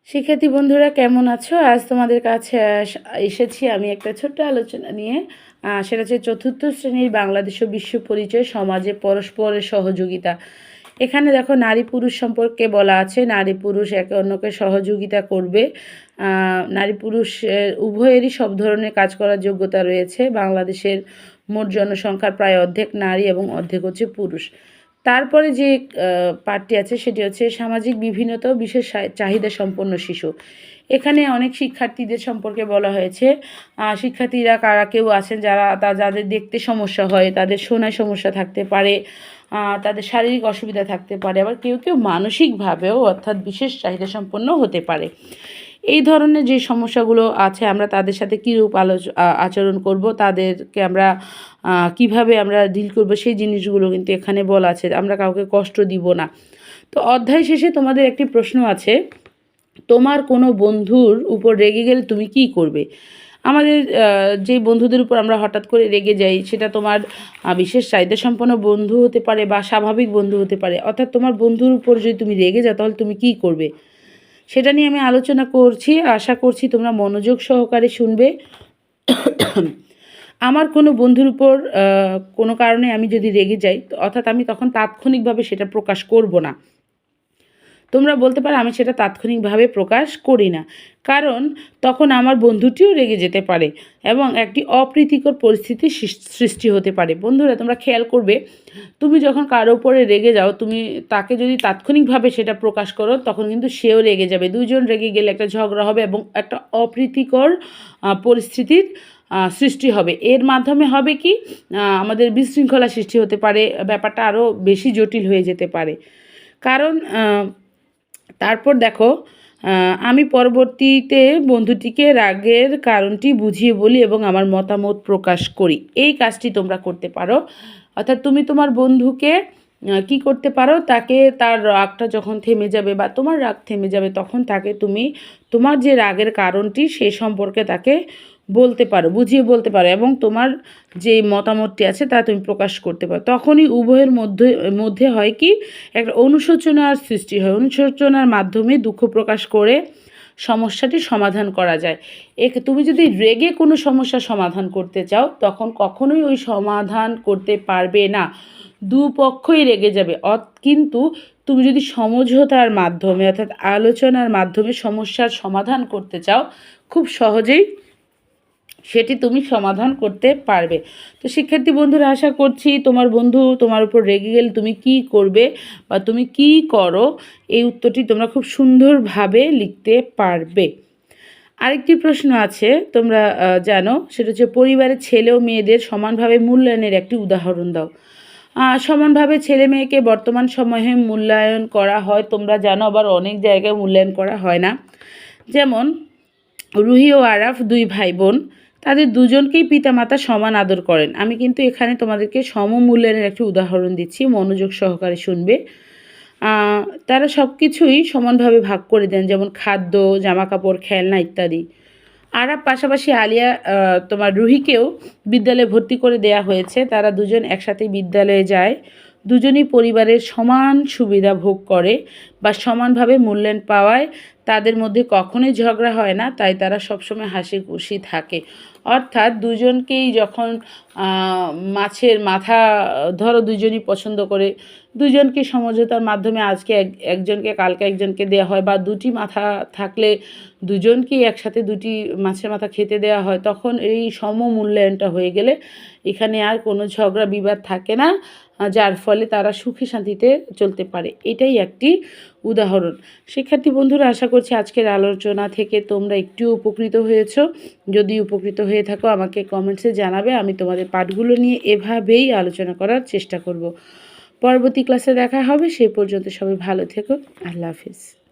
শিক্ষার্থী বন্ধুরা কেমন আছো? আজ তোমাদের কাছে এসেছি আমি একটা ছোট্ট আলোচনা নিয়ে। সেটা হচ্ছে চতুর্থ শ্রেণীর বাংলাদেশ ও বিশ্ব পরিচয়, সমাজে পরস্পরের সহযোগিতা। এখানে দেখো নারী পুরুষ সম্পর্কে বলা আছে, নারী পুরুষ একে অন্যকে সহযোগিতা করবে। নারী পুরুষ উভয়েরই সব ধরনের কাজ করার যোগ্যতা রয়েছে। বাংলাদেশের মোট জনসংখ্যার প্রায় অর্ধেক নারী এবং অর্ধেক হচ্ছে পুরুষ। তারপরে যে পার্টটি আছে সেটি হচ্ছে সামাজিক বিভিন্নতা ও বিশেষ চাহিদা সম্পন্ন শিশু। এখানে অনেক শিক্ষার্থীদের সম্পর্কে বলা হয়েছে। শিক্ষার্থীরা কারা কেউ আছেন যাদের দেখতে সমস্যা হয়, তাদের শোনায় সমস্যা থাকতে পারে, তাদের শারীরিক অসুবিধা থাকতে পারে, আবার কেউ কেউ মানসিকভাবেও অর্থাৎ বিশেষ চাহিদা সম্পন্ন হতে পারে। এই ধরনের যে সমস্যাগুলো আছে আমরা তাদের সাথে কীরূপ আচরণ করব, তাদেরকে আমরা কিভাবে আমরা ডিল করব, সেই জিনিসগুলো কিন্তু এখানে বলা আছে। আমরা কাউকে কষ্ট দিব না। তো অধ্যায় শেষে তোমাদের একটি প্রশ্ন আছে, তোমার কোনো বন্ধুর উপর রেগে গেলে তুমি কি করবে? আমাদের যে বন্ধুদের উপর আমরা হঠাৎ করে রেগে যাই, সেটা তোমার বিশেষ চাহিদা সম্পন্ন বন্ধু হতে পারে বা স্বাভাবিক বন্ধু হতে পারে। অর্থাৎ তোমার বন্ধুর উপর যদি তুমি রেগে যাও তাহলে তুমি কি করবে, সেটা নিয়ে আমি আলোচনা করছি। আশা করছি তোমরা মনোযোগ সহকারে শুনবে। আমার কোনো বন্ধুর উপর কোনো কারণে আমি যদি রেগে যাই, অর্থাৎ আমি তখন তাৎক্ষণিকভাবে সেটা প্রকাশ করব না। তোমরা বলতে পারো আমি সেটা তাৎক্ষণিকভাবে প্রকাশ করি না, কারণ তখন আমার বন্ধুটিও রেগে যেতে পারে এবং একটি অপ্রীতিকর পরিস্থিতি সৃষ্টি হতে পারে। বন্ধুরা তোমরা খেয়াল করবে, তুমি যখন কারো উপরে রেগে যাও, তুমি তাকে যদি তাৎক্ষণিকভাবে সেটা প্রকাশ করো তখন কিন্তু সেও রেগে যাবে। দুইজন রেগে গেলে একটা ঝগড়া হবে এবং একটা অপ্রীতিকর পরিস্থিতির সৃষ্টি হবে। এর মাধ্যমে হবে কি, আমাদের বিশৃঙ্খলা সৃষ্টি হতে পারে, ব্যাপারটা আরও বেশি জটিল হয়ে যেতে পারে। কারণ তারপর দেখো, আমি পরবর্তীতে বন্ধুটিকে রাগের কারণটি বুঝিয়ে বলি এবং আমার মতামত প্রকাশ করি। এই কাজটি তোমরা করতে পারো। অর্থাৎ তুমি তোমার বন্ধুকে কি করতে পারো, তাকে তার রাগটা যখন থেমে যাবে বা তোমার রাগ থেমে যাবে তখন তাকে তুমি তোমার যে রাগের কারণটি সে সম্পর্কে তাকে বলতে পারো, বুঝিয়ে বলতে পারো এবং তোমার যে মতামতটি আছে তা তুমি প্রকাশ করতে পারো। তখনই উভয়ের মধ্যে হয় কি, একটা অনুশোচনার সৃষ্টি হয়। অনুশোচনার মাধ্যমে দুঃখ প্রকাশ করে সমস্যাটি সমাধান করা যায়। তুমি যদি রেগে কোনো সমস্যা সমাধান করতে চাও তখন কখনোই ওই সমাধান করতে পারবে না, দুপক্ষই রেগে যাবে। কিন্তু তুমি যদি সমঝোতার মাধ্যমে অর্থাৎ আলোচনার মাধ্যমে সমস্যার সমাধান করতে চাও, খুব সহজেই সেটি তুমি সমাধান করতে পারবে। তো শিক্ষার্থী বন্ধুরা, আশা করছি তোমার বন্ধু তোমার উপর রেগে গেলে তুমি কি করবে বা তুমি কি করো, এই উত্তরটি তোমরা খুব সুন্দরভাবে লিখতে পারবে। আরেকটি প্রশ্ন আছে, তোমরা জানো, সেটা হচ্ছে পরিবারের ছেলে ও মেয়েদের সমানভাবে মূল্যায়নের একটি উদাহরণ দাও। সমানভাবে ছেলে মেয়েকে বর্তমান সময়ে মূল্যায়ন করা হয়, তোমরা জানো, আবার অনেক জায়গায় মূল্যায়ন করা হয় না। যেমন রুহি ও আরাফ দুই ভাই বোন, তাদের দুজনকেই পিতামাতা সমান আদর করেন। আমি কিন্তু এখানে তোমাদেরকে সমমূল্যায়নের একটি উদাহরণ দিচ্ছি, মনোযোগ সহকারে শুনবে। তারা সব কিছুই সমানভাবে ভাগ করে দেন, যেমন খাদ্য, জামাকাপড়, খেলনা ইত্যাদি। আরাফ পাশাপাশি আলিয়া তোমার রুহিকেও বিদ্যালয়ে ভর্তি করে দেয়া হয়েছে। তারা দুজন একসাথে বিদ্যালয়ে যায়, দুজনই পরিবারের সমান সুবিধা ভোগ করে বা সমানভাবে মূল্যায়ন পাওয়ায় তাদের মধ্যে কখনোই ঝগড়া হয় না, তাই তারা সবসময় হাসি খুশি থাকে। অর্থাৎ দুজনকেই যখন মাছের মাথা ধরো দুজনই পছন্দ করে, দুজনকে সমঝোতার মাধ্যমে আজকে একজনকে কালকে একজনকে দেওয়া হয়, বা দুটি মাথা থাকলে দুজনকেই একসাথে দুটি মাছের মাথা খেতে দেওয়া হয়, তখন এই সমমূল্যায়নটা হয়ে গেলে এখানে আর কোনো ঝগড়া বিবাদ থাকে না, যার ফলে তারা সুখে শান্তিতে চলতে পারে। এটাই একটি উদাহরণ। শিক্ষার্থী বন্ধুরা, আশা করছি আজকের আলোচনা থেকে তোমরা একটু উপকৃত হয়েছো। যদি উপকৃত হয়ে থাকো আমাকে কমেন্টসে জানাবে, আমি তোমাদের পাঠগুলো নিয়ে এভাবেই আলোচনা করার চেষ্টা করব। পরবর্তী ক্লাসে দেখা হবে, সে পর্যন্ত সবাই ভালো থেকো। আল্লাহ হাফিজ।